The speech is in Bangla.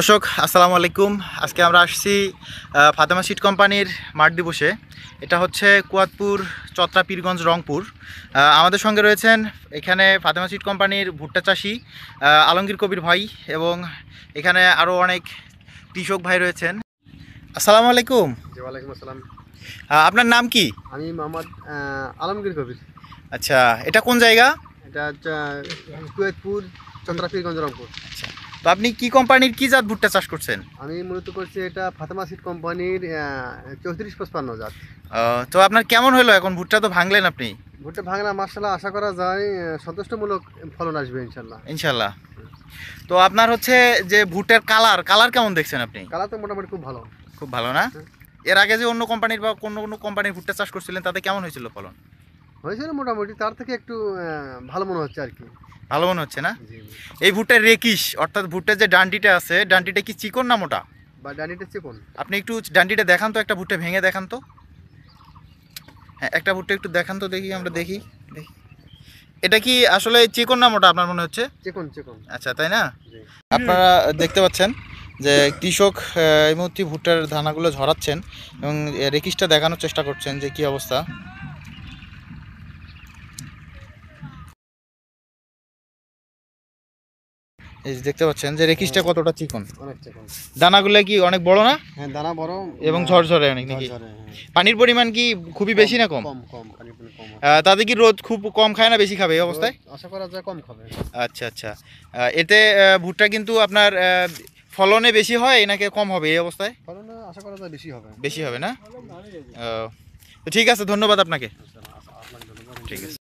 দর্শক আসসালামু আলাইকুম। আজকে আমরা আসছি ফাতেমা সিড কোম্পানির মাঠ দিবসে। এটা হচ্ছে কুয়াতপুর, চত্রা, পীরগঞ্জ, রংপুর। আমাদের সঙ্গে রয়েছেন এখানে ফাতেমা সিড কোম্পানির ভুট্টা চাষি আলমগীর কবির ভাই, এবং এখানে আরও অনেক কৃষক ভাই রয়েছেন। আসসালামু আলাইকুম। ওয়ালাইকুম আসসালাম। আপনার নাম কি? আমি মোহাম্মদ আলমগীর কবির। আচ্ছা, এটা কোন জায়গা? এটা হচ্ছে কুয়েতপুর, চন্দ্রা, পীরগঞ্জ, রংপুর। আচ্ছা, তো আপনি কি কোম্পানির কি জাত ভুট্টা চাষ করছেন? আমি মূলত করছি এটা ফাতেমা সিড কোম্পানির 3455 জাত। তো আপনার কেমন হলো? এখন ভুট্টা তো ভাঙলেন আপনি। ভুট্টা ভাঙনা মার্শাল্লাহ, আশা করা যায় সন্তুষ্টমূলক ফলন আসবে ইনশাল্লাহ। ইনশাল্লাহ। তো আপনার হচ্ছে যে ভুট্টার কালার কেমন দেখছেন আপনি? কালার তো মোটামুটি খুব ভালো। খুব ভালো না? এর আগে যে অন্য কোম্পানির বা কোনো কোম্পানির ভুট্টা চাষ করছিলেন তাতে কেমন হয়েছিল ফলন? হয়েছিল মোটামুটি, তার থেকে একটু ভালো মনে হচ্ছে আর কি। ভালো মনে হচ্ছে না? জি। এই ভুট্টার রেকিস, অর্থাৎ ভুট্টার যে ডান্ডিটা আছে, ডান্ডিটা কি চিকন না মোটা? বা ডানিটা চিকন। আপনি একটু ডান্ডিটা দেখান তো, একটা ভুট্টা ভেঙে দেখান তো। হ্যাঁ, একটা ভুট্টা একটু দেখান তো, দেখি আমরা দেখি। এটা কি আসলে চিকন না মোটা আপনার মনে হচ্ছে? চিকন চিকন। আচ্ছা, তাই না? জি। আপনারা দেখতে পাচ্ছেন যে কৃষক এই মুহূর্তে ভুট্টার দানাগুলো ঝরাচ্ছেন এবং রেকিসটা দেখানোর চেষ্টা করছেন যে কি অবস্থা। এই যে দেখতে পাচ্ছেন যে রেকিসটা কতটা চিকন। অনেক চিকন। দানাগুলো কি অনেক বড় না? হ্যাঁ, দানা বড় এবং ঝরঝরে অনেক নাকি? ঝরঝরে, হ্যাঁ। পানির পরিমাণ কি খুবই বেশি না কম? কম কম, পানির পরিমাণ কম। তাতে কি রোদ খুব কম খায় না বেশি খাবে এই অবস্থায়? আশা করা যায় কম খাবে। আচ্ছা আচ্ছা। এতে ভুট্টা কিন্তু আপনার ফলনে বেশি হয় নাকি কম হবে এই অবস্থায়? ফলন আশা করা যায় বেশি হবে। বেশি হবে না? তো ঠিক আছে, ধন্যবাদ আপনাকে। আপনাকে ধন্যবাদ। ঠিক আছে।